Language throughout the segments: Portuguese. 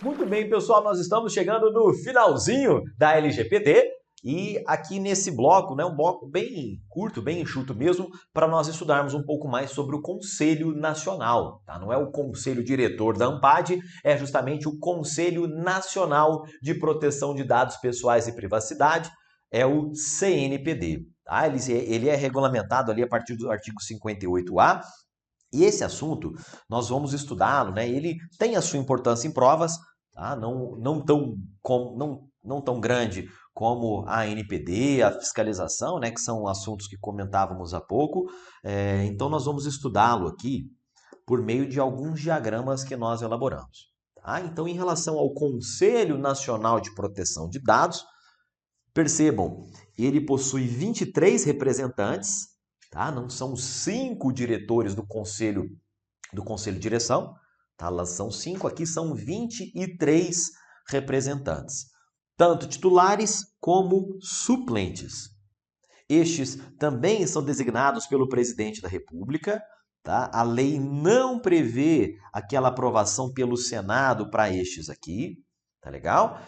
Muito bem, pessoal, nós estamos chegando no finalzinho da LGPD e aqui nesse bloco, um bloco bem curto, bem enxuto mesmo, para nós estudarmos um pouco mais sobre o Conselho Nacional. Tá? Não é o Conselho Diretor da ANPAD, é justamente o Conselho Nacional de Proteção de Dados Pessoais e Privacidade, é o CNPD. Tá? Ele é regulamentado ali a partir do artigo 58A. E esse assunto, nós vamos estudá-lo, né? Ele tem a sua importância em provas, tá? Não tão grande como a NPD, a fiscalização, né? Que são assuntos que comentávamos há pouco. Então, nós vamos estudá-lo aqui por meio de alguns diagramas que nós elaboramos. Tá? Então, em relação ao Conselho Nacional de Proteção de Dados, percebam, ele possui 23 representantes, tá? Não são 5 diretores do conselho de direção, tá? Lá são 5, aqui são 23 representantes, tanto titulares como suplentes. Estes também são designados pelo presidente da República, tá? A lei não prevê aquela aprovação pelo Senado para estes aqui, tá legal?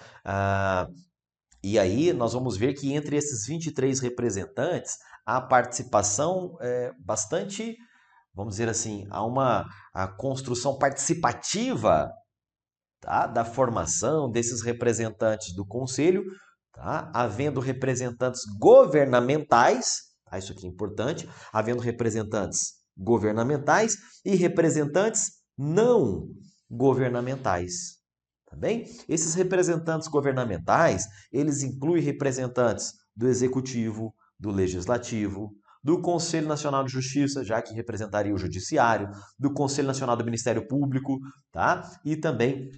E aí nós vamos ver que entre esses 23 representantes, a participação é bastante, vamos dizer assim, a construção participativa, tá, da formação desses representantes do Conselho, tá, havendo representantes governamentais, tá, isso aqui é importante, havendo representantes governamentais e representantes não governamentais. Tá bem? Esses representantes governamentais, eles incluem representantes do Executivo, do Legislativo, do Conselho Nacional de Justiça, já que representaria o Judiciário, do Conselho Nacional do Ministério Público, tá? E também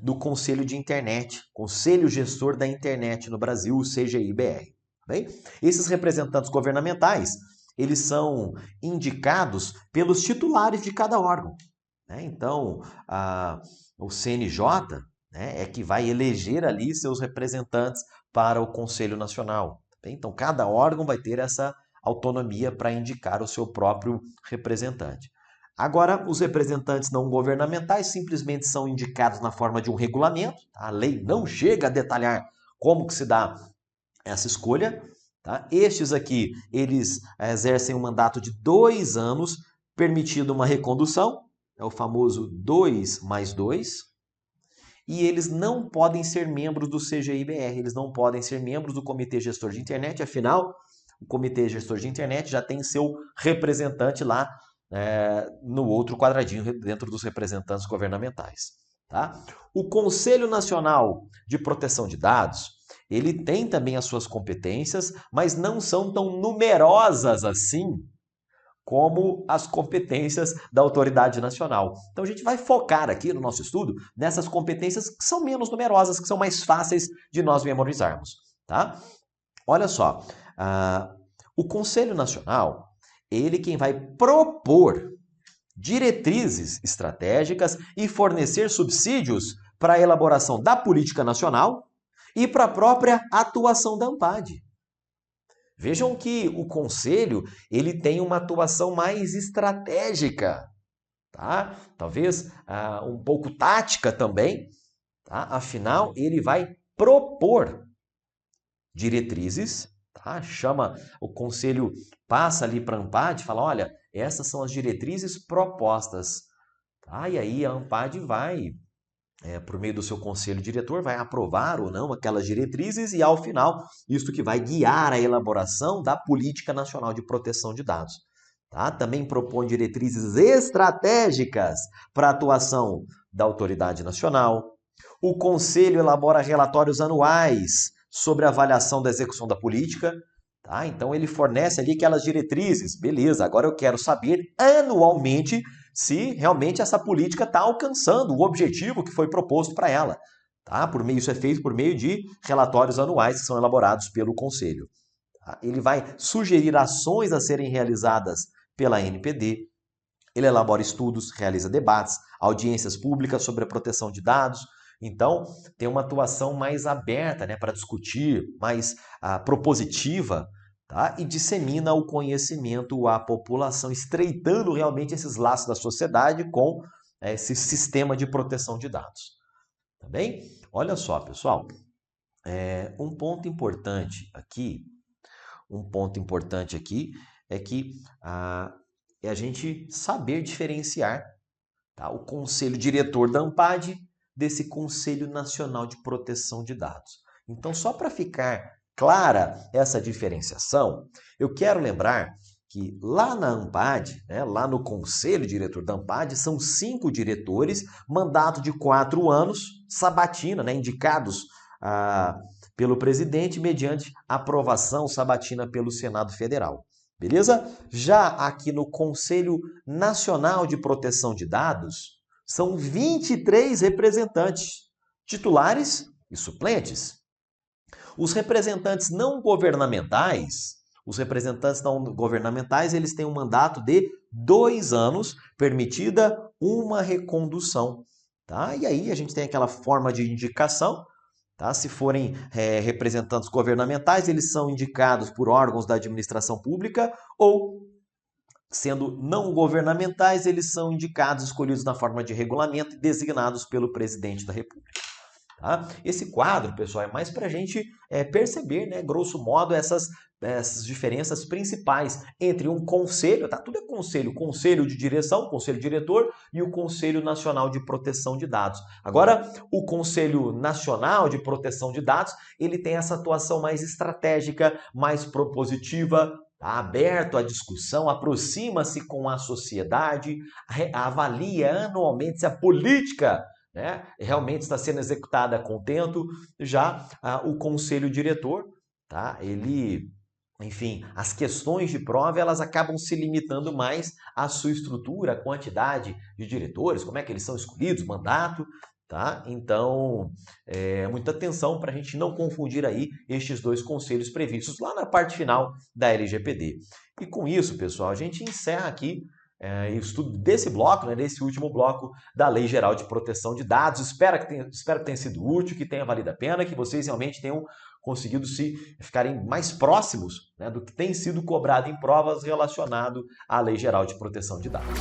do Conselho de Internet, Conselho Gestor da Internet no Brasil, o CGI-BR. Tá bem? Esses representantes governamentais, eles são indicados pelos titulares de cada órgão. Né? Então, o CNJ, né, é que vai eleger ali seus representantes para o Conselho Nacional. Tá? Então, cada órgão vai ter essa autonomia para indicar o seu próprio representante. Agora, os representantes não governamentais simplesmente são indicados na forma de um regulamento. Tá? A lei não chega a detalhar como que se dá essa escolha. Tá? Estes aqui, eles exercem um mandato de 2 anos, permitido uma recondução, é o famoso 2+2, e eles não podem ser membros do CGI-BR, eles não podem ser membros do Comitê Gestor de Internet, afinal, o Comitê Gestor de Internet já tem seu representante lá no outro quadradinho dentro dos representantes governamentais. Tá? O Conselho Nacional de Proteção de Dados, ele tem também as suas competências, mas não são tão numerosas assim como as competências da autoridade nacional. Então a gente vai focar aqui no nosso estudo nessas competências que são menos numerosas, que são mais fáceis de nós memorizarmos. Tá? Olha só, o Conselho Nacional, ele quem vai propor diretrizes estratégicas e fornecer subsídios para a elaboração da política nacional e para a própria atuação da ANPAD. Vejam que o conselho ele tem uma atuação mais estratégica, tá? Talvez um pouco tática também, tá? Afinal, ele vai propor diretrizes, tá? Chama o conselho, passa ali para a ANPAD e fala, olha, essas são as diretrizes propostas, tá? E aí a ANPAD vai por meio do seu conselho diretor, vai aprovar ou não aquelas diretrizes e, ao final, isso que vai guiar a elaboração da Política Nacional de Proteção de Dados. Tá? Também propõe diretrizes estratégicas para a atuação da autoridade nacional. O Conselho elabora relatórios anuais sobre a avaliação da execução da política. Tá? Então, ele fornece ali aquelas diretrizes. Beleza, agora eu quero saber anualmente se realmente essa política está alcançando o objetivo que foi proposto para ela. Tá? Isso é feito por meio de relatórios anuais que são elaborados pelo Conselho. Tá? Ele vai sugerir ações a serem realizadas pela NPD, ele elabora estudos, realiza debates, audiências públicas sobre a proteção de dados. Então, tem uma atuação mais aberta, né, para discutir, mais propositiva, tá? E dissemina o conhecimento à população, estreitando realmente esses laços da sociedade com esse sistema de proteção de dados. tá bem? Olha só, pessoal, um ponto importante aqui é que é a gente saber diferenciar, tá, o Conselho Diretor da ANPAD desse Conselho Nacional de Proteção de Dados. Então, só para ficar clara essa diferenciação, eu quero lembrar que lá na ANPAD, né, lá no Conselho Diretor da ANPAD, são 5 diretores, mandato de 4 anos, sabatina, né, indicados pelo presidente mediante aprovação sabatina pelo Senado Federal. Beleza? Já aqui no Conselho Nacional de Proteção de Dados, são 23 representantes, titulares e suplentes. Os representantes não governamentais, eles têm um mandato de 2 anos, permitida uma recondução. Tá? E aí a gente tem aquela forma de indicação. Tá? Se forem representantes governamentais, eles são indicados por órgãos da administração pública ou, sendo não governamentais, eles são indicados, escolhidos na forma de regulamento e designados pelo presidente da República. Tá? Esse quadro, pessoal, é mais para a gente perceber, né, grosso modo, essas diferenças principais entre um conselho, tá? Tudo é conselho, conselho de direção, conselho diretor e o Conselho Nacional de Proteção de Dados. Agora, o Conselho Nacional de Proteção de Dados, ele tem essa atuação mais estratégica, mais propositiva, tá? Aberto à discussão, aproxima-se com a sociedade, avalia anualmente se a política, né, realmente está sendo executada a contento. Já o conselho diretor, tá, enfim, as questões de prova elas acabam se limitando mais à sua estrutura, à quantidade de diretores, como é que eles são escolhidos, mandato, tá? Então, muita atenção para a gente não confundir aí estes dois conselhos previstos lá na parte final da LGPD. E com isso, pessoal, a gente encerra aqui o estudo desse bloco, né, desse último bloco da Lei Geral de Proteção de Dados. Espero que tenha sido útil, que tenha valido a pena, que vocês realmente tenham conseguido ficarem mais próximos, né, do que tem sido cobrado em provas relacionado à Lei Geral de Proteção de Dados.